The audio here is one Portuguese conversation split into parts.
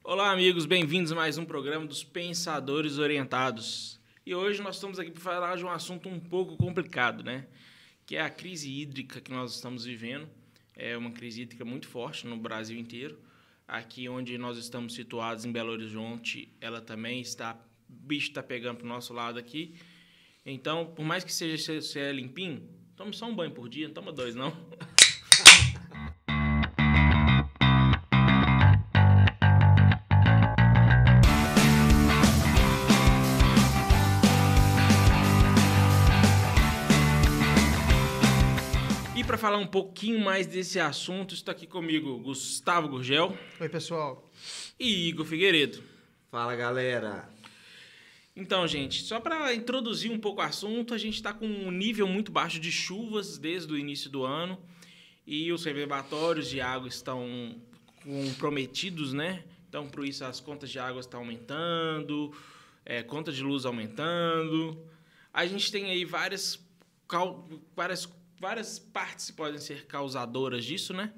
Olá, amigos, bem-vindos a mais um programa dos Pensadores Orientados. E hoje nós estamos aqui para falar de um assunto um pouco complicado, né? Que é a crise hídrica que nós estamos vivendo. É uma crise hídrica muito forte no Brasil inteiro. Aqui onde nós estamos situados, em Belo Horizonte, ela também está... O bicho está pegando para o nosso lado aqui. Então, por mais que seja limpinho, tome só um banho por dia, não toma dois, não. E para falar um pouquinho mais desse assunto, está aqui comigo Gustavo Gurgel. Oi, pessoal. E Igor Figueiredo. Fala, galera. Então, gente, só para introduzir um pouco o assunto, a gente está com um nível muito baixo de chuvas desde o início do ano e os reservatórios de água estão comprometidos, né? Então, por isso, as contas de água estão aumentando, conta de luz aumentando. A gente tem aí várias partes que podem ser causadoras disso, né?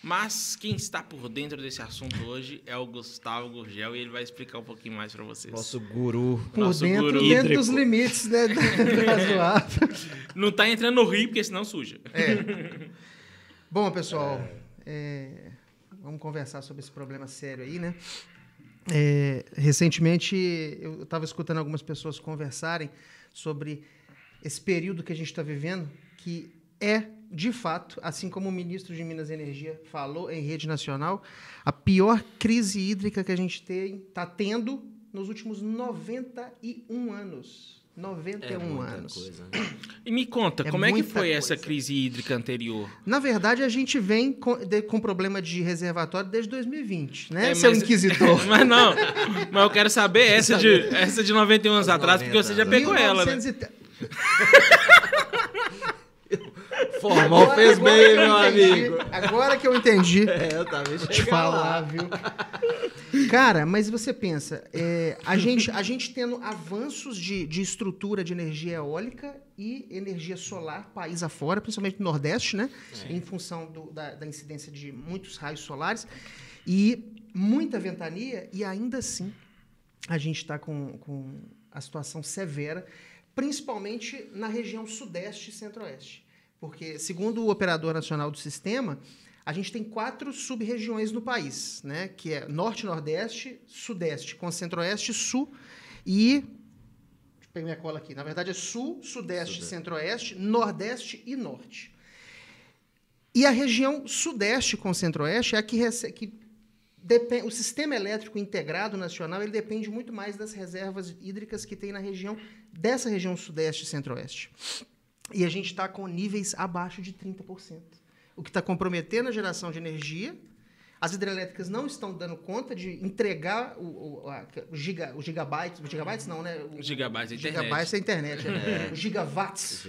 Mas quem está por dentro desse assunto hoje é o Gustavo Gurgel e ele vai explicar um pouquinho mais para vocês. Nosso guru. Dentro dos limites, né, do razoável. Não tá entrando no rio, porque senão suja. Bom, pessoal, vamos conversar sobre esse problema sério aí, né? Recentemente, eu estava escutando algumas pessoas conversarem sobre esse período que a gente está vivendo, que de fato, assim como o ministro de Minas e Energia falou em rede nacional, a pior crise hídrica que a gente está tendo nos últimos 91 anos. 91 anos. Coisa, né? E me conta, como é que foi coisa. essa crise hídrica anterior? Na verdade, a gente vem com problema de reservatório desde 2020, né, seu inquisitor? Mas eu quero saber essa de 91 anos atrás, porque você já pegou ela, né? Formal fez bem, meu amigo. Agora que eu entendi. Eu tava Vou te falar, viu? Cara, mas você pensa, a gente tendo avanços de estrutura de energia eólica e energia solar, país afora, principalmente no Nordeste, né? Em função da incidência de muitos raios solares e muita ventania, e ainda assim a gente está com a situação severa, principalmente na região Sudeste e Centro-Oeste. Porque, segundo o Operador Nacional do Sistema, a gente tem 4 sub-regiões no país, né? Que é Norte, Nordeste, Sudeste, com Centro-Oeste, Sul e... Deixa eu pegar minha cola aqui. Na verdade, é Sul, Sudeste, Centro-Oeste, Nordeste e Norte. E a região Sudeste com Centro-Oeste é a que depende... O sistema elétrico integrado nacional ele depende muito mais das reservas hídricas que tem dessa região Sudeste e Centro-Oeste. E a gente está com níveis abaixo de 30%. O que está comprometendo a geração de energia. As hidrelétricas não estão dando conta de entregar os gigabytes não, né? Os gigabytes da internet. Gigabytes da internet. Os gigawatts.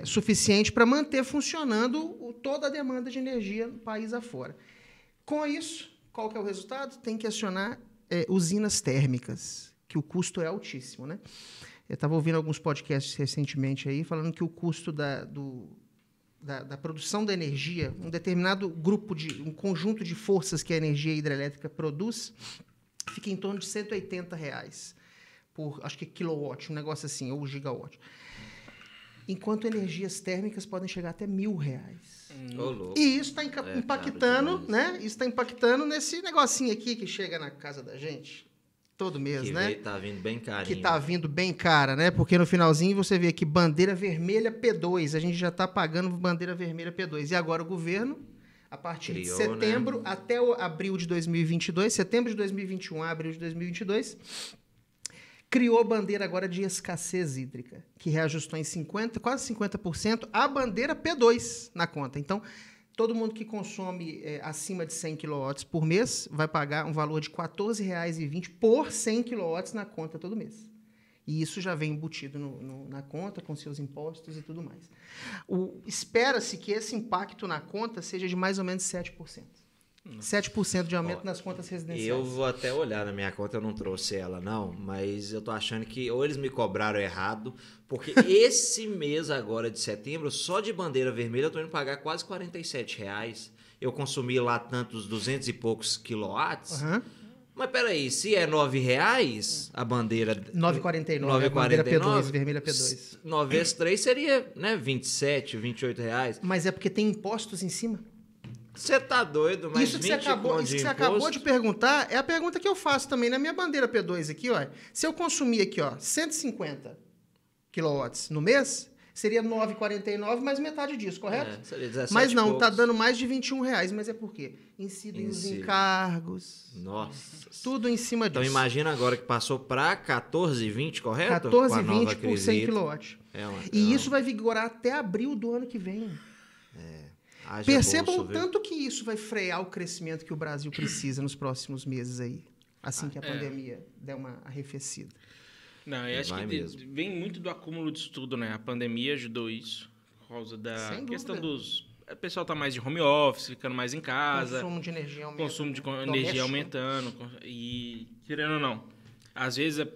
Suficiente para manter funcionando toda a demanda de energia no país afora. Com isso, qual que é o resultado? Tem que acionar usinas térmicas, que o custo é altíssimo, né? Eu estava ouvindo alguns podcasts recentemente aí, falando que o custo da produção da energia, um determinado um conjunto de forças que a energia hidrelétrica produz, fica em torno de R$180 por, acho que quilowatt, um negócio assim, ou gigawatt. Enquanto energias térmicas podem chegar até R$1.000. E isso está impactando, né? Isso está impactando nesse negocinho aqui que chega na casa da gente. Todo mês, né? Que tá vindo bem carinho. Que tá vindo bem cara, né? Porque no finalzinho você vê aqui bandeira vermelha P2. A gente já tá pagando bandeira vermelha P2. E agora o governo, a partir de setembro, né, até abril de 2022, setembro de 2021 a abril de 2022, criou a bandeira agora de escassez hídrica, que reajustou em quase 50% a bandeira P2 na conta. Então, todo mundo que consome acima de 100 kW por mês vai pagar um valor de R$ 14,20 por 100 kW na conta todo mês. E isso já vem embutido na conta, com seus impostos e tudo mais. Espera-se que esse impacto na conta seja de mais ou menos 7%. 7% de aumento nas contas residenciais. Eu vou até olhar na minha conta, eu não trouxe ela não, mas eu tô achando que ou eles me cobraram errado, porque esse mês agora de setembro, só de bandeira vermelha eu tô indo pagar quase R$47. Eu consumi lá tantos 200 e poucos quilowatts, Mas peraí, se é R$9 a bandeira... 9,49, a bandeira P2, vermelha P2. 9 vezes 3 seria, né, 27, R$28. Mas é porque tem impostos em cima. Você tá doido, mas Isso que você acabou de perguntar é a pergunta que eu faço também na minha bandeira P2 aqui, ó. Se eu consumir aqui, ó, 150 kW no mês, seria 9,49 mais metade disso, correto? Seria 17 mas não, poucos. tá dando mais de R$21, mas é por quê? Incidem os encargos. Nossa. Tudo em cima disso. Então imagina agora que passou para 14,20, correto? 14,20 por 100 kW. E isso vai vigorar até abril do ano que vem. Percebam o tanto que isso vai frear o crescimento que o Brasil precisa nos próximos meses aí, assim que a pandemia der uma arrefecida. Não, eu acho que vem muito do acúmulo de estudo, né? A pandemia ajudou isso, por causa da questão dos... O pessoal tá mais de home office, ficando mais em casa. Consumo de energia aumentando. Consumo de energia aumentando. E, querendo ou não, às vezes...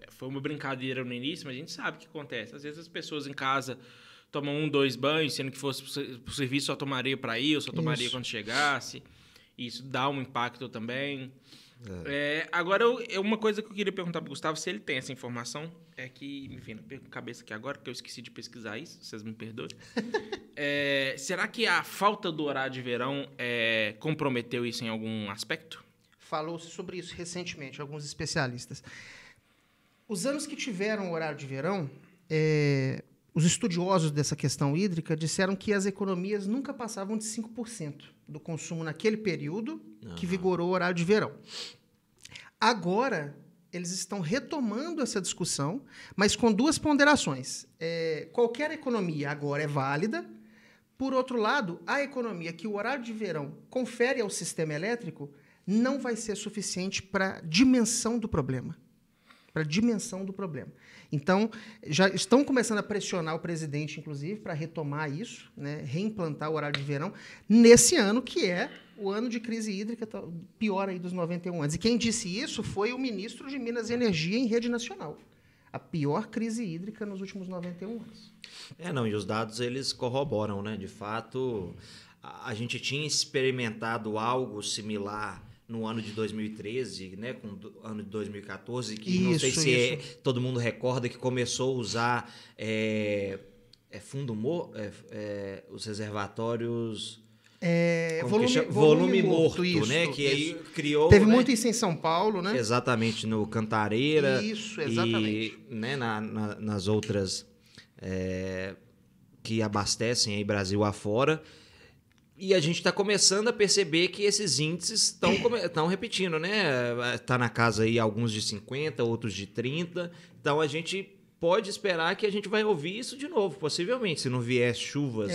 foi uma brincadeira no início, mas a gente sabe o que acontece. Às vezes as pessoas em casa... tomam 2 banhos, sendo que fosse pro serviço só tomaria para ir, ou só tomaria quando chegasse. Isso dá um impacto também. Agora, uma coisa que eu queria perguntar para o Gustavo, se ele tem essa informação, é que, enfim, não perco a cabeça aqui agora, porque eu esqueci de pesquisar isso, vocês me perdoem. Será que a falta do horário de verão comprometeu isso em algum aspecto? Falou-se sobre isso recentemente, alguns especialistas. Os anos que tiveram horário de verão... Os estudiosos dessa questão hídrica disseram que as economias nunca passavam de 5% do consumo naquele período que vigorou o horário de verão. Agora, eles estão retomando essa discussão, mas com 2 ponderações. Qualquer economia agora é válida. Por outro lado, a economia que o horário de verão confere ao sistema elétrico não vai ser suficiente para a dimensão do problema. Então, já estão começando a pressionar o presidente, inclusive, para retomar isso, né, reimplantar o horário de verão, nesse ano que é o ano de crise hídrica pior aí dos 91 anos. E quem disse isso foi o ministro de Minas e Energia em rede nacional. A pior crise hídrica nos últimos 91 anos. E os dados, eles corroboram, né? De fato, a gente tinha experimentado algo similar no ano de 2013, né, com o ano de 2014, que não sei se todo mundo recorda que começou a usar os reservatórios... volume morto, isso, né? Que aí criou... Teve muito isso em São Paulo, né? Exatamente, no Cantareira. Isso, exatamente. E, né, nas outras que abastecem aí Brasil afora. E a gente está começando a perceber que esses índices estão repetindo, né? Está na casa aí alguns de 50, outros de 30. Então, a gente pode esperar que a gente vai ouvir isso de novo, possivelmente, se não vier chuvas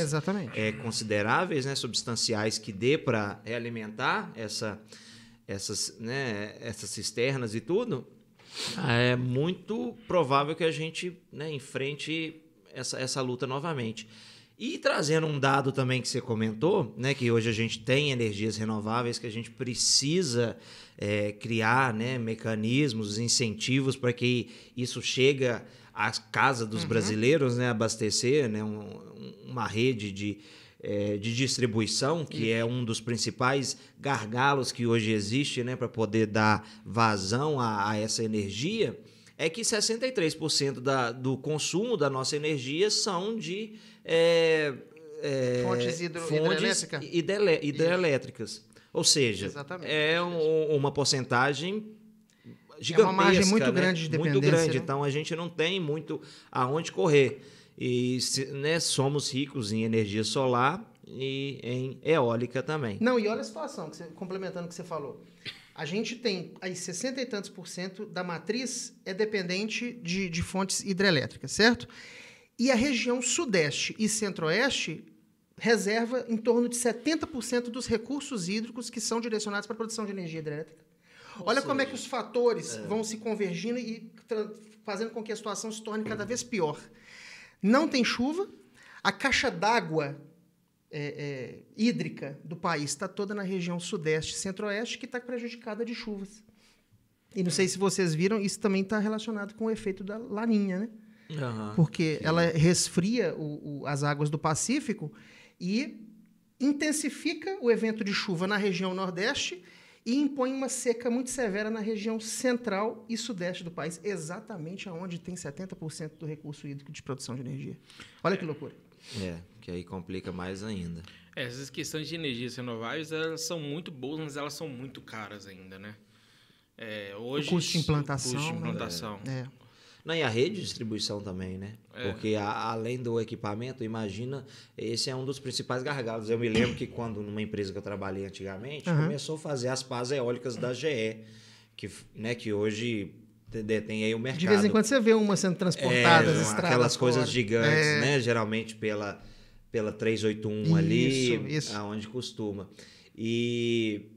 consideráveis, né, substanciais, que dê para realimentar essas cisternas e tudo. É muito provável que a gente, né, enfrente essa luta novamente. E trazendo um dado também que você comentou, né, que hoje a gente tem energias renováveis, que a gente precisa criar, né, mecanismos, incentivos para que isso chegue à casa dos brasileiros, né, abastecer, né, uma rede de distribuição, que é um dos principais gargalos que hoje existe, né, para poder dar vazão a essa energia, é que 63% do consumo da nossa energia são de fontes hidrelétricas. Ou seja, exatamente. Uma porcentagem gigantesca. É uma margem muito grande de dependência. Muito grande, né? Então a gente não tem muito aonde correr. E né, somos ricos em energia solar e em eólica também. Não, e olha a situação, complementando o que você falou. A gente tem aí 60 e tantos % da matriz é dependente de fontes hidrelétricas, certo? E a região sudeste e centro-oeste reserva em torno de 70% dos recursos hídricos que são direcionados para a produção de energia hidrelétrica. Olha como é que os fatores vão se convergindo e fazendo com que a situação se torne cada vez pior. Não tem chuva, a caixa d'água hídrica do país está toda na região sudeste e centro-oeste, que está prejudicada de chuvas. E não sei se vocês viram, isso também está relacionado com o efeito da laninha, né? Porque ela resfria as águas do Pacífico e intensifica o evento de chuva na região nordeste e impõe uma seca muito severa na região central e sudeste do país, exatamente onde tem 70% do recurso hídrico de produção de energia. Olha que loucura. Que aí complica mais ainda. Essas questões de energias renováveis, elas são muito boas, mas elas são muito caras ainda, né? Hoje, o custo de implantação. O custo de implantação. Não, e a rede de distribuição também, né? Porque além do equipamento, imagina, esse é um dos principais gargalos. Eu me lembro que quando numa empresa que eu trabalhei antigamente, começou a fazer as pás eólicas da GE, que hoje detém aí o mercado. De vez em quando você vê uma sendo transportada das estradas. Aquelas coisas fora. gigantes, né? Geralmente pela 381 isso, ali, isso. aonde costuma. E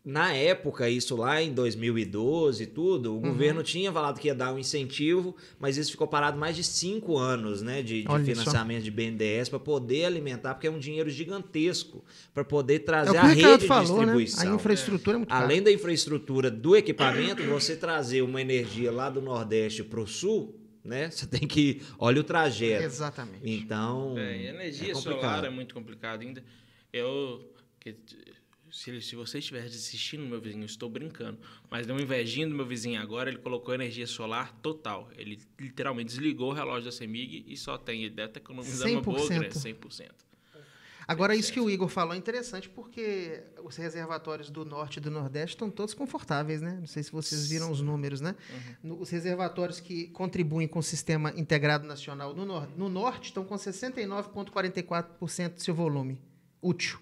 na época, isso lá em 2012 e tudo, o governo tinha falado que ia dar um incentivo, mas isso ficou parado mais de 5 anos, né, de financiamento de BNDES para poder alimentar, porque é um dinheiro gigantesco para poder trazer a rede de distribuição. Né? A infraestrutura é muito cara. Além da infraestrutura do equipamento, você trazer uma energia lá do Nordeste para o Sul, né? Você tem que... Olha o trajeto. Exatamente. Então, energia solar é muito complicado ainda. Se você estiver assistindo meu vizinho, eu estou brincando, mas deu uma invejinha do meu vizinho agora, ele colocou energia solar total. Ele literalmente desligou o relógio da CEMIG e só tem. Ele deve estar economizando uma boa grana, 100%. Agora, isso que o Igor falou é interessante porque os reservatórios do Norte e do Nordeste estão todos confortáveis, né? Não sei se vocês viram os números, né? Os reservatórios que contribuem com o Sistema Integrado Nacional no Norte estão com 69,44% do seu volume útil.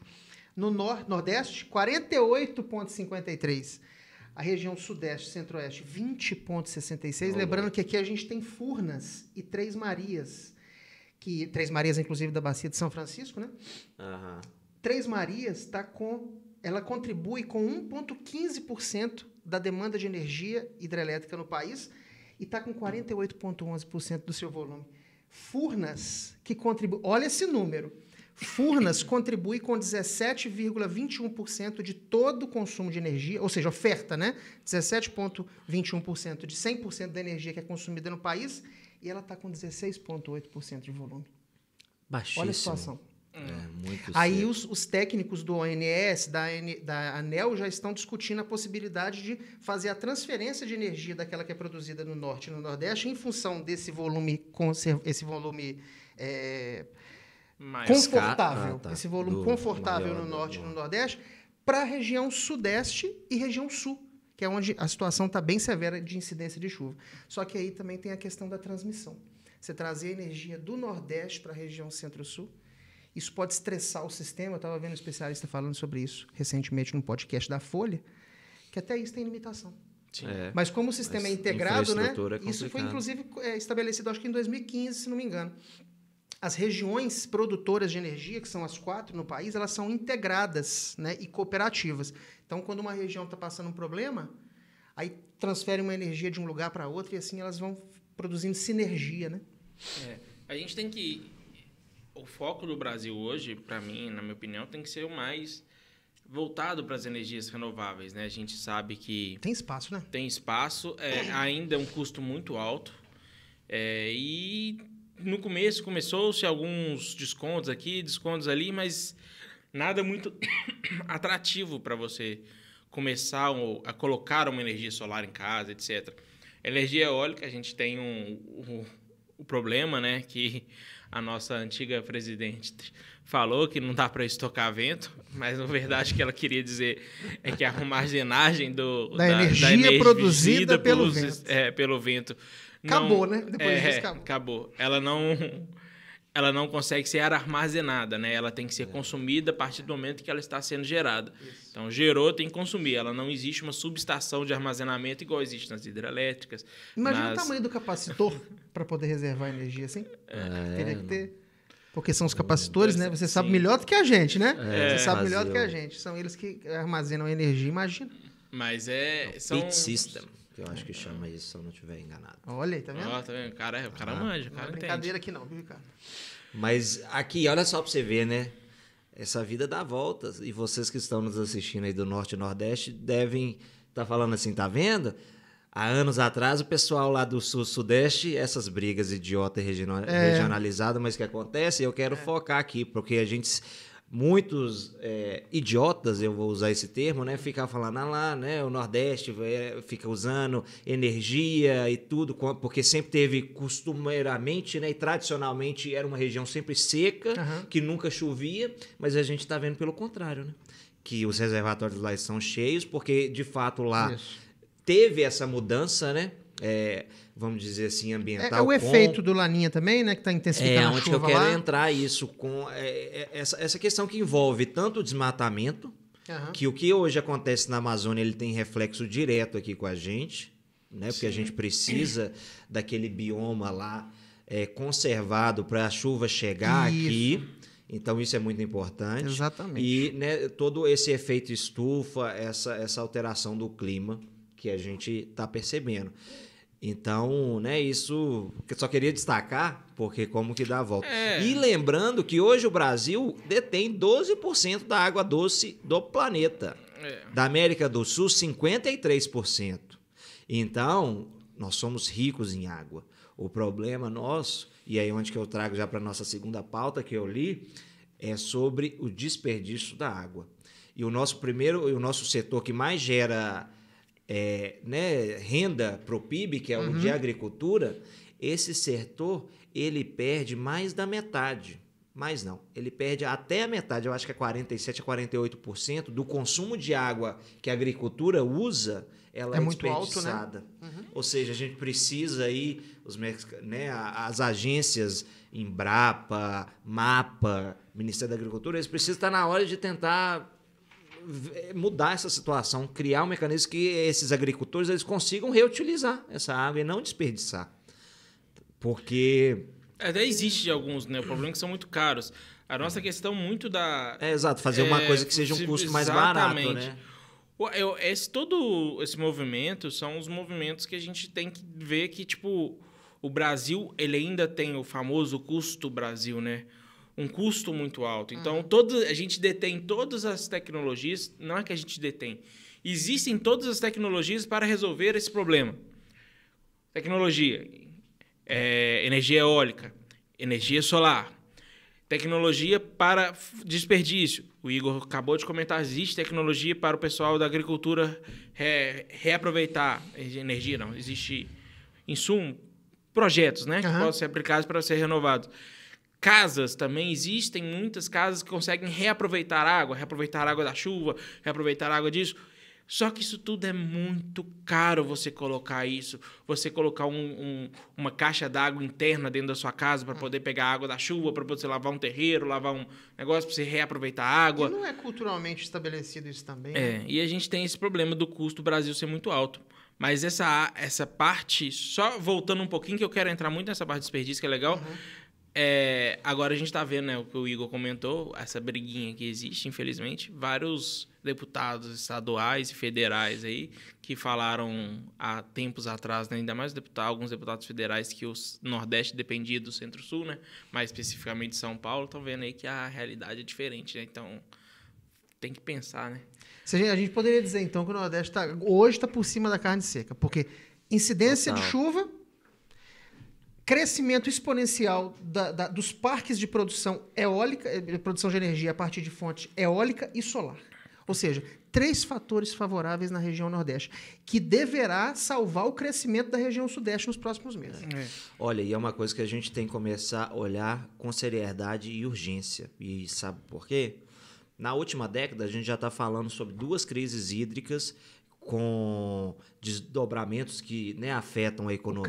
No Nordeste, 48,53%. A região Sudeste e Centro-Oeste, 20,66%. Lembrando que aqui a gente tem Furnas e Três Marias. Três Marias, inclusive, da Bacia de São Francisco, né? Três Marias ela contribui com 1,15% da demanda de energia hidrelétrica no país e está com 48,11% do seu volume. Furnas, que contribui... Olha esse número. Furnas contribui com 17,21% de todo o consumo de energia, ou seja, oferta, né? 17,21% de 100% da energia que é consumida no país, e ela está com 16,8% de volume. Baixíssimo. Olha a situação. Muito Aí cedo. os técnicos do ONS, da ANEEL, já estão discutindo a possibilidade de fazer a transferência de energia daquela que é produzida no Norte e no Nordeste em função desse volume confortável, esse volume confortável no Norte e no Nordeste, para a região Sudeste e região Sul, que é onde a situação está bem severa de incidência de chuva. Só que aí também tem a questão da transmissão. Você trazer energia do Nordeste para a região Centro-Sul, isso pode estressar o sistema. Eu estava vendo um especialista falando sobre isso recentemente num podcast da Folha, que até isso tem limitação. Mas como o sistema é integrado, né? Isso foi, inclusive, estabelecido, acho que em 2015, se não me engano. As regiões produtoras de energia, que são as 4 no país, elas são integradas, né, e cooperativas. Então, quando uma região está passando um problema, aí transfere uma energia de um lugar para outro e assim elas vão produzindo sinergia, né? A gente tem que... O foco do Brasil hoje, para mim, na minha opinião, tem que ser o mais voltado para as energias renováveis, né? A gente sabe que... Tem espaço, né? Tem espaço. Ainda é um custo muito alto. E... No começo começou-se alguns descontos aqui, descontos ali, mas nada muito atrativo para você começar a colocar uma energia solar em casa, etc. Energia eólica, a gente tem o problema, né, que a nossa antiga presidente falou que não dá para estocar vento, mas na verdade o que ela queria dizer é que a armazenagem da energia produzida pelo vento. Pelo vento acabou, né? Depois disso, acabou. Ela não consegue ser armazenada, né? Ela tem que ser consumida a partir do momento que ela está sendo gerada. Isso. Então, gerou, tem que consumir. Ela não existe uma subestação de armazenamento igual existe nas hidrelétricas. Imagina o tamanho do capacitor para poder reservar energia, assim. Teria que ter... Porque são os capacitores, né? Você sabe melhor do que a gente, né? Você sabe melhor do que a gente. São eles que armazenam energia, imagina. Mas Pit System. Eu acho que chama isso, se eu não estiver enganado. Olha aí, tá vendo? Tá vendo? O cara manja, o cara não é brincadeira aqui não, viu, Ricardo? Mas aqui, olha só pra você ver, né? Essa vida dá voltas. E vocês que estão nos assistindo aí do Norte e Nordeste devem estar falando assim, tá vendo? Há anos atrás, o pessoal lá do Sul-Sudeste, essas brigas idiota e regionalizadas, mas que acontece, eu quero focar aqui, porque a gente... muitos idiotas, eu vou usar esse termo, né? Ficar falando lá, né? O Nordeste fica usando energia e tudo, porque sempre teve costumeiramente, né? E tradicionalmente era uma região sempre seca, que nunca chovia, mas a gente está vendo pelo contrário, né? Que os reservatórios lá estão cheios, porque de fato lá teve essa mudança, né? Vamos dizer assim, ambiental. É o efeito do Laninha também, né? Que está intensificando a onde chuva que eu quero lá. entrar isso com essa questão que envolve tanto o desmatamento, que o que hoje acontece na Amazônia ele tem reflexo direto aqui com a gente, né? Porque a gente precisa daquele bioma lá conservado para a chuva chegar aqui. Então, isso é muito importante. Exatamente. E, né, todo esse efeito estufa, essa alteração do clima que a gente está percebendo. Então, né, isso eu só queria destacar, porque como que dá a volta. E lembrando que hoje o Brasil detém 12% da água doce do planeta. Da América do Sul, 53%. Então, nós somos ricos em água. O problema nosso, e aí onde que eu trago já para a nossa segunda pauta que eu li, é sobre o desperdício da água. E o nosso setor que mais gera renda para o PIB, que é o de agricultura, esse setor ele perde mais da metade. Mas não, ele perde até a metade, eu acho que é 47% a 48% do consumo de água que a agricultura usa, ela é muito desperdiçada. Alto, né? Ou seja, a gente precisa aí, as agências Embrapa, MAPA, Ministério da Agricultura, eles precisam estar na hora de tentar mudar essa situação, criar um mecanismo que esses agricultores eles consigam reutilizar essa água e não desperdiçar. Porque... Até existe alguns, né? O problema é que são muito caros. A nossa questão muito da... exato, fazer uma coisa que seja um custo mais barato, né? Todo esse movimento são os movimentos que a gente tem que ver que, tipo, o Brasil, ele ainda tem o famoso custo Brasil, né? Um custo muito alto. Então, a gente detém todas as tecnologias, não é que a gente detém. Existem todas as tecnologias para resolver esse problema. Tecnologia, energia eólica, energia solar, tecnologia para desperdício. O Igor acabou de comentar, existe tecnologia para o pessoal da agricultura reaproveitar energia, não, existe insumo, projetos, né, que podem ser aplicados para ser renovados. Casas também, existem muitas casas que conseguem reaproveitar a água da chuva, reaproveitar a água disso. Só que isso tudo é muito caro, você colocar isso. Você colocar uma caixa d'água interna dentro da sua casa para poder pegar a água da chuva, para você lavar um terreiro, lavar um negócio para você reaproveitar a água. E não é culturalmente estabelecido isso também? E a gente tem esse problema do custo do Brasil ser muito alto. Mas essa parte, só voltando um pouquinho, que eu quero entrar muito nessa parte de desperdício, que é legal... agora a gente está vendo, né, o que o Igor comentou, essa briguinha que existe, infelizmente, vários deputados estaduais e federais aí que falaram há tempos atrás, né, ainda mais alguns deputados federais que o Nordeste dependia do Centro-Sul, né, mais especificamente de São Paulo, estão vendo aí que a realidade é diferente, né, então tem que pensar, né. A gente poderia dizer, então, que o Nordeste hoje está por cima da carne seca, porque incidência de chuva, crescimento exponencial dos parques de produção eólica, produção de energia a partir de fonte eólica e solar. Ou seja, 3 fatores favoráveis na região Nordeste, que deverá salvar o crescimento da região Sudeste nos próximos meses. Olha, e é uma coisa que a gente tem que começar a olhar com seriedade e urgência. E sabe por quê? Na última década, a gente já está falando sobre 2 crises hídricas com desdobramentos que, né, afetam a economia, o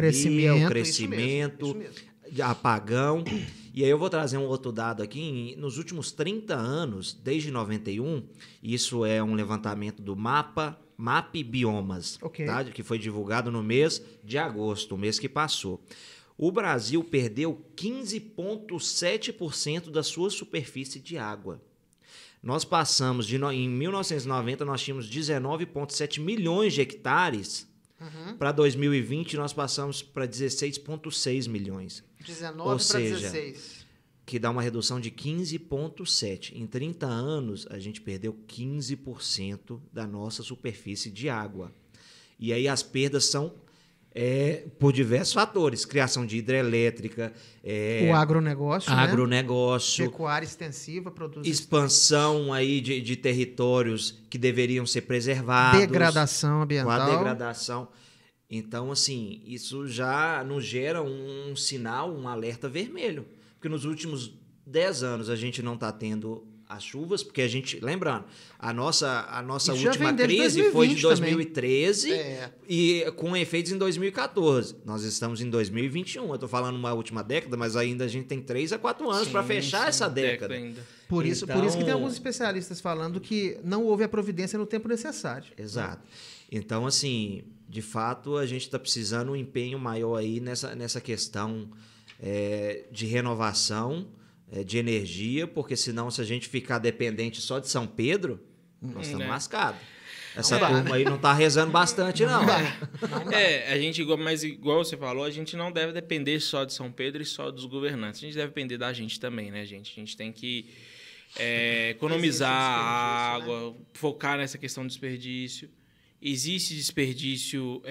crescimento, isso mesmo. Apagão. E aí eu vou trazer um outro dado aqui. Nos últimos 30 anos, desde 91, isso é um levantamento do MAP Biomas, tá? Que foi divulgado no mês de agosto, o mês que passou. O Brasil perdeu 15,7% da sua superfície de água. Nós passamos, em 1990, nós tínhamos 19,7 milhões de hectares. Para 2020, nós passamos para 16,6 milhões. 19 para 16. Que dá uma redução de 15,7. Em 30 anos, a gente perdeu 15% da nossa superfície de água. E aí as perdas são por diversos fatores. Criação de hidrelétrica, O agronegócio, né? agronegócio, Pecuária extensiva, produz expansão aí de territórios que deveriam ser preservados. degradação Com ambiental. a degradação. Então, assim, isso já nos gera um sinal, um alerta vermelho. Porque nos últimos 10 anos a gente não está tendo as chuvas, porque a gente, lembrando, a nossa Isso já última vem desde crise foi de 2020 2013 É. e com efeitos em 2014. Nós estamos em 2021. Eu estou falando uma última década, mas ainda a gente tem 3 a 4 anos para fechar essa década. ainda. Por isso que Então- tem alguns especialistas falando que não houve a providência no tempo necessário. Exato. Então, assim, de fato, a gente está precisando um empenho maior aí nessa questão de renovação, de energia, porque senão, se a gente ficar dependente só de São Pedro, nós estamos lascados. Essa turma aí não está rezando bastante, não. A gente, mas igual você falou, a gente não deve depender só de São Pedro e só dos governantes. A gente deve depender da gente também, né, gente? A gente tem que economizar a água, focar nessa questão do desperdício. Existe desperdício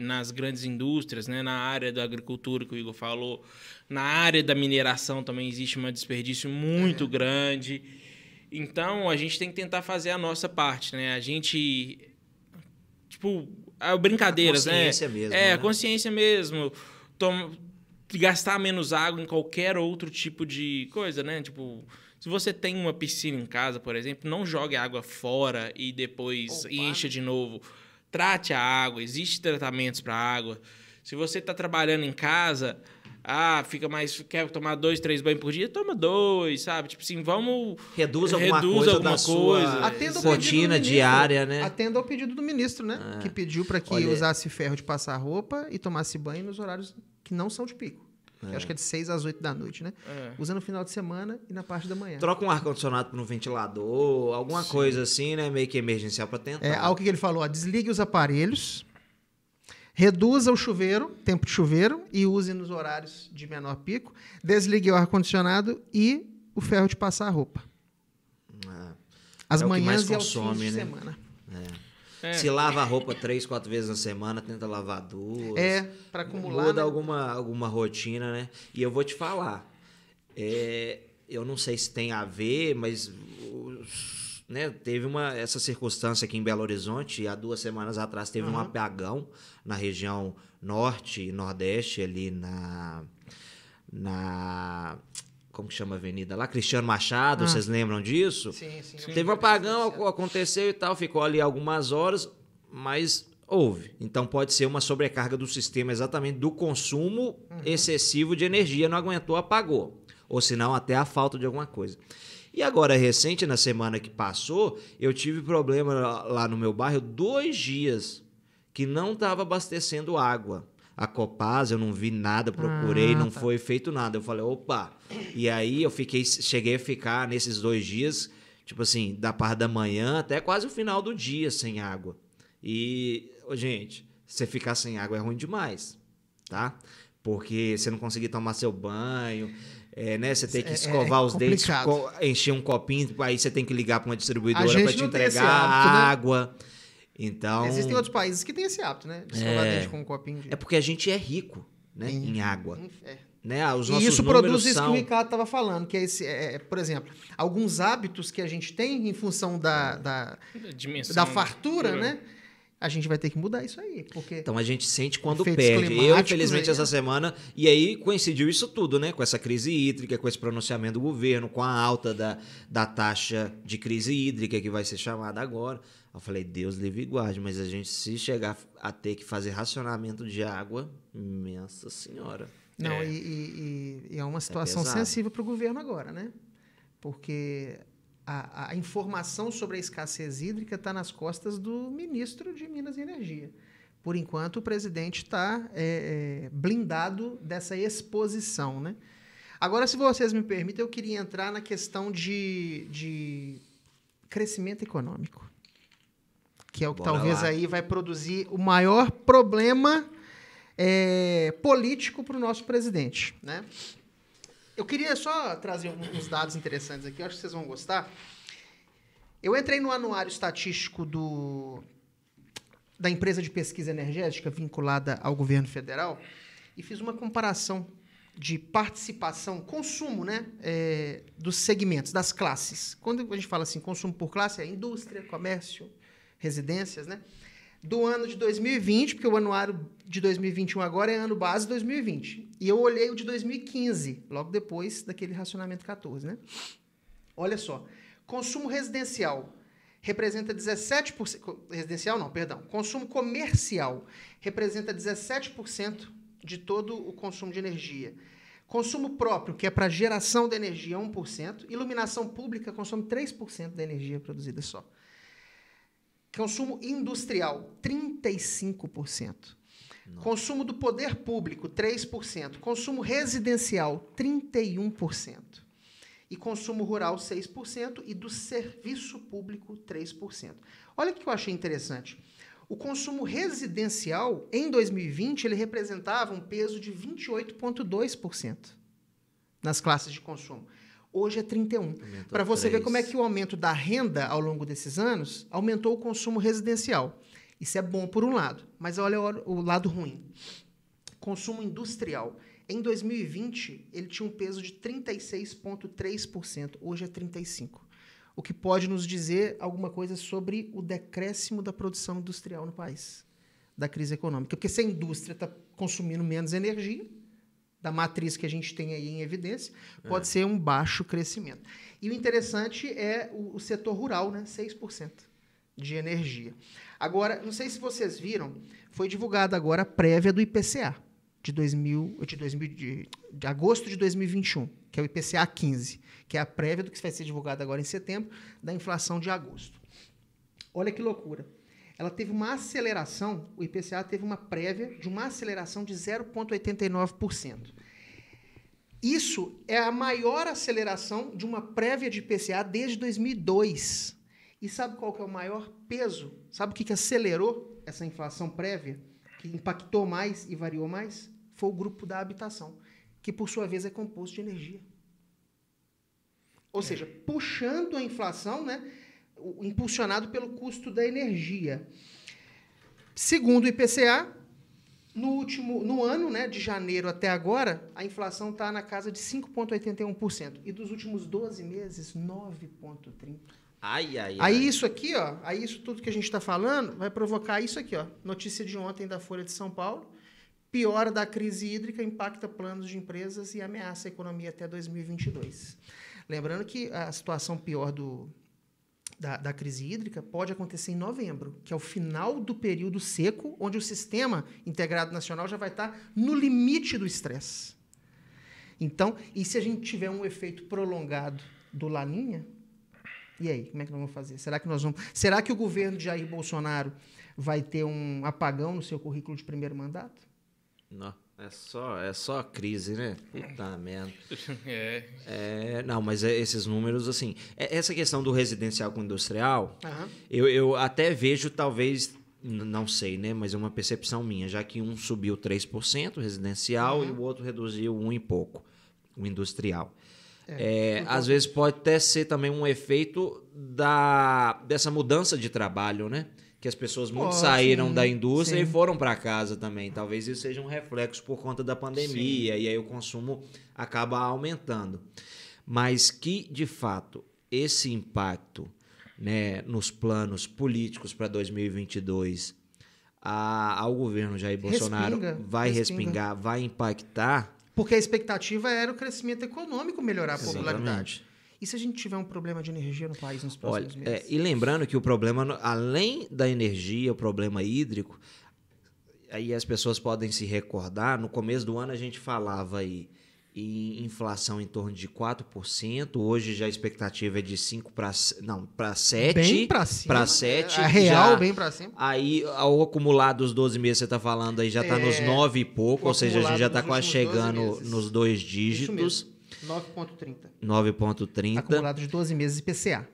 nas grandes indústrias, né? Na área da agricultura, que o Igor falou. Na área da mineração também existe um desperdício muito grande. Então, a gente tem que tentar fazer a nossa parte, né? A gente... Tipo, brincadeiras, né? A consciência mesmo, a né? consciência mesmo. Gastar menos água em qualquer outro tipo de coisa, né? Tipo... Se você tem uma piscina em casa, por exemplo, não jogue a água fora e depois encha de novo. Trate a água, existem tratamentos para água. Se você está trabalhando em casa, quer tomar 2, 3 banhos por dia, toma 2, sabe? Tipo assim, vamos... Reduz alguma coisa da sua Atenda ao pedido rotina do diária, ministro. né? Atenda ao pedido do ministro, né? Que pediu para que Olha- usasse ferro de passar roupa e tomasse banho nos horários que não são de pico. Eu acho que é de 6 às 8 da noite, né? Usa no final de semana e na parte da manhã. Troca um ar-condicionado por um ventilador, alguma coisa assim, né? Meio que emergencial para tentar. Algo que ele falou, desligue os aparelhos, reduza o chuveiro, tempo de chuveiro, e use nos horários de menor pico, desligue o ar-condicionado e o ferro de passar a roupa. As É o que manhãs mais e aos fins consome, de né? semana. Se lava a roupa 3, 4 vezes na semana, tenta lavar 2. Para acumular. Muda né? alguma rotina, né? E eu vou te falar, eu não sei se tem a ver, mas né, teve essa circunstância aqui em Belo Horizonte, há 2 semanas atrás teve um apagão na região norte e nordeste, ali na como que chama a avenida lá? Cristiano Machado, vocês lembram disso? Sim. Teve um apagão, aconteceu e tal, ficou ali algumas horas, mas houve. Então pode ser uma sobrecarga do sistema exatamente do consumo excessivo de energia, não aguentou, apagou. Ou senão até a falta de alguma coisa. E agora, recente, na semana que passou, eu tive problema lá no meu bairro 2 dias que não estava abastecendo água. A Copasa, eu não vi nada, procurei, não foi feito nada. Eu falei, opa! E aí eu cheguei a ficar nesses 2 dias, tipo assim, da parte da manhã até quase o final do dia sem água. E, gente, você ficar sem água é ruim demais, tá? Porque você não conseguir tomar seu banho, né? Você tem que escovar os dentes, encher um copinho, aí você tem que ligar para uma distribuidora para te entregar água. Então, existem outros países que têm esse hábito, né? De escovar dente com um copinho de... É porque a gente é rico, né? Em água. Né? Os e nossos isso números produz isso são... que o Ricardo estava falando, que é por exemplo, alguns hábitos que a gente tem em função da fartura, né? A gente vai ter que mudar isso aí, porque... Então a gente sente quando efeitos perde. Eu, infelizmente, climáticos, essa semana... E aí coincidiu isso tudo, né? Com essa crise hídrica, com esse pronunciamento do governo, com a alta da taxa de crise hídrica, que vai ser chamada agora. Eu falei, Deus livre e guarde, mas a gente, se chegar a ter que fazer racionamento de água, nossa senhora. Não, e é uma situação pesado. sensível para o governo agora, né? Porque a informação sobre a escassez hídrica está nas costas do ministro de Minas e Energia. Por enquanto, o presidente está blindado dessa exposição, né? Agora, se vocês me permitem, eu queria entrar na questão de crescimento econômico, que é o que talvez aí vai produzir o maior problema político para o nosso presidente, né? Eu queria só trazer uns dados interessantes aqui, eu acho que vocês vão gostar. Eu entrei no anuário estatístico da empresa de pesquisa energética vinculada ao governo federal e fiz uma comparação de participação, consumo, né, dos segmentos, das classes. Quando a gente fala assim, consumo por classe, é indústria, comércio, residências, né? Do ano de 2020, porque o anuário de 2021 agora é ano base 2020. E eu olhei o de 2015, logo depois daquele racionamento 14, né? Olha só, consumo residencial representa 17%... Residencial não, perdão. Consumo comercial representa 17% de todo o consumo de energia. Consumo próprio, que é para geração de energia, 1%. Iluminação pública consome 3% da energia produzida só. Consumo industrial, 35%. Nossa. Consumo do poder público, 3%. Consumo residencial, 31%. E consumo rural, 6%. E do serviço público, 3%. Olha o que eu achei interessante. O consumo residencial, em 2020, ele representava um peso de 28,2% nas classes de consumo. Hoje é 31%. Para você ver como é que o aumento da renda ao longo desses anos aumentou o consumo residencial. Isso é bom por um lado, mas olha o lado ruim. Consumo industrial. Em 2020, ele tinha um peso de 36,3%. Hoje é 35%. O que pode nos dizer alguma coisa sobre o decréscimo da produção industrial no país, da crise econômica. Porque se a indústria está consumindo menos energia, da matriz que a gente tem aí em evidência, pode ser um baixo crescimento. E o interessante é o setor rural, né? 6% de energia. Agora, não sei se vocês viram, foi divulgada agora a prévia do IPCA, de agosto de 2021, que é o IPCA 15, que é a prévia do que vai ser divulgado agora em setembro, da inflação de agosto. Olha que loucura. Ela teve uma aceleração, o IPCA teve uma prévia de uma aceleração de 0,89%. Isso é a maior aceleração de uma prévia de IPCA desde 2002. E sabe qual que é o maior peso? Sabe o que acelerou essa inflação prévia, que impactou mais e variou mais? Foi o grupo da habitação, que, por sua vez, é composto de energia. Ou seja, puxando a inflação, né, impulsionado pelo custo da energia. Segundo o IPCA, no ano, né, de janeiro até agora, a inflação está na casa de 5,81%. E dos últimos 12 meses, 9,30%. Aí isso aqui, ó, aí isso tudo que a gente está falando vai provocar isso aqui, ó. Notícia de ontem da Folha de São Paulo. Piora da crise hídrica impacta planos de empresas e ameaça a economia até 2022. Lembrando que a situação pior da crise hídrica pode acontecer em novembro, que é o final do período seco, onde o Sistema Integrado Nacional já vai estar no limite do estresse. Então, e se a gente tiver um efeito prolongado do Laninha, e aí, como é que nós vamos fazer? Será que o governo de Jair Bolsonaro vai ter um apagão no seu currículo de primeiro mandato? Não, é só crise, né? Puta merda. Não, mas esses números, assim... Essa questão do residencial com industrial, eu até vejo, talvez, não sei, né? Mas é uma percepção minha, já que um subiu 3% residencial e o outro reduziu 1 e pouco, o industrial. Às vezes pode até ser também um efeito dessa mudança de trabalho, né? Que as pessoas muito saíram da indústria e foram para casa também. Talvez isso seja um reflexo por conta da pandemia e aí o consumo acaba aumentando. Mas que, de fato, esse impacto, né, nos planos políticos para 2022 ao governo Jair Bolsonaro vai respingar, vai impactar... Porque a expectativa era o crescimento econômico melhorar a popularidade. E se a gente tiver um problema de energia no país nos próximos meses? E lembrando que o problema, além da energia, o problema hídrico, aí as pessoas podem se recordar, no começo do ano a gente falava aí em inflação em torno de 4%, hoje já a expectativa é de 5 para 7. Bem para cima. Para 7. A real, bem para cima. Aí, ao acumular dos 12 meses, você está falando aí, já está nos 9 e pouco, ou seja, a gente já está quase chegando nos 2 dígitos. 9,30. 9,30. Acumulado de 12 meses IPCA.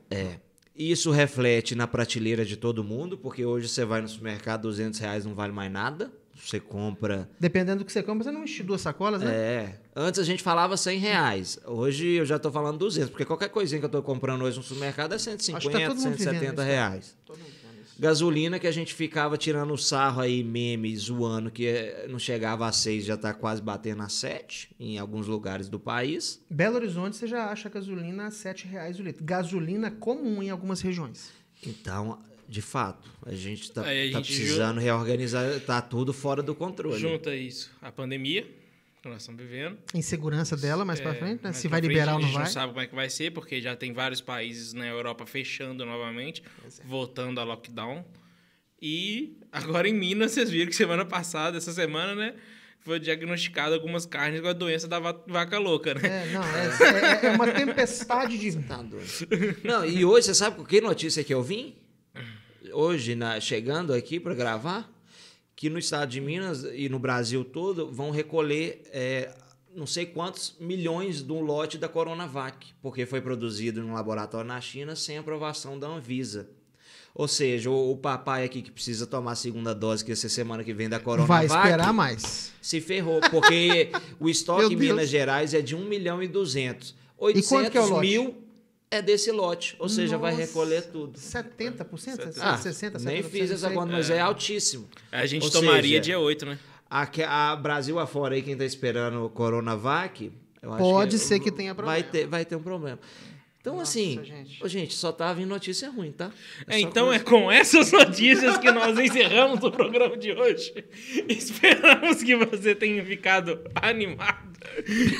Isso reflete na prateleira de todo mundo, porque hoje você vai no supermercado, R$200 não vale mais nada. Você compra... Dependendo do que você compra, você não enche 2 sacolas, né? Antes a gente falava R$100. Hoje eu já estou falando 200, porque qualquer coisinha que eu estou comprando hoje no supermercado é 150, R$170. Todo mundo vendo isso. Gasolina que a gente ficava tirando o sarro aí, meme, zoando, que não chegava a 6, já tá quase batendo a 7 em alguns lugares do país. Belo Horizonte você já acha gasolina a R$7 o litro. Gasolina comum em algumas regiões. Então, de fato, a gente tá Aí a gente precisando reorganizar, tá tudo fora do controle. Junta isso, a pandemia que nós estamos vivendo. Insegurança dela mais pra frente, né? Mais Se pra vai frente, liberar ou a não gente vai. não sabe como é que vai ser, porque já tem vários países na Europa fechando novamente, voltando a lockdown. E agora em Minas, vocês viram que semana passada, essa semana, né? Foi diagnosticado algumas carnes com a doença da vaca louca, né? É uma tempestade de... Tá doido. Não, e hoje, você sabe com que notícia que eu vim? Hoje, chegando aqui para gravar, que no estado de Minas e no Brasil todo vão recolher não sei quantos milhões de um lote da Coronavac, porque foi produzido em um laboratório na China sem aprovação da Anvisa. Ou seja, o papai aqui que precisa tomar a segunda dose, que essa semana que vem da Coronavac... Vai esperar mais. Se ferrou, porque o estoque em Meu Deus. Minas Gerais é de 1.200.000. E quanto que é o 800 lote? mil é desse lote, ou seja, vai recolher tudo. 70%? Ah, 60%? nem 70%, fiz essa não sei. conta, mas é altíssimo. A gente Ou tomaria seja, dia 8, né? A Brasil afora aí, quem tá esperando o Coronavac... eu acho Pode ser que tenha problema. Vai ter um problema. Então, Nossa, assim, gente. gente, só tá vindo notícia ruim, tá? só Então coisa- é com essas notícias que nós encerramos o programa de hoje. Esperamos que você tenha ficado animado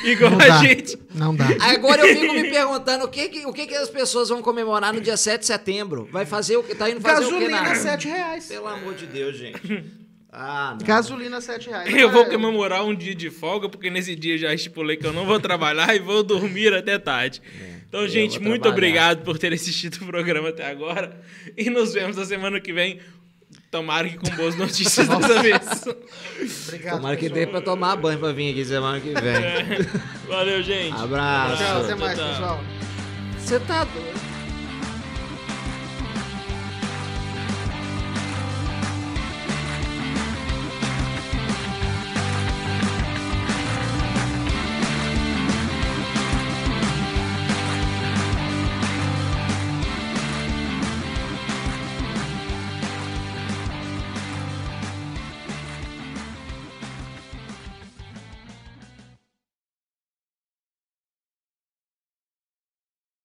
igual Não a dá. gente. Não dá. Agora eu fico me perguntando o que as pessoas vão comemorar no dia 7 de setembro. Vai fazer o que? Tá indo fazer o que Gasolina na... R$7. Pelo amor de Deus, gente. Ah, não. Gasolina R$7. Eu vou comemorar um dia de folga, porque nesse dia já estipulei que eu não vou trabalhar e vou dormir até tarde. Então, eu gente, vou muito trabalhar. obrigado por ter assistido o programa até agora. E nos vemos na semana que vem. Tomara que com boas notícias dessa vez. Obrigado, Tomara que pessoal. dê pra tomar banho pra vir aqui semana que vem. Valeu, gente. Abraço. Tchau, até mais, Tchau. pessoal. Você tá doido.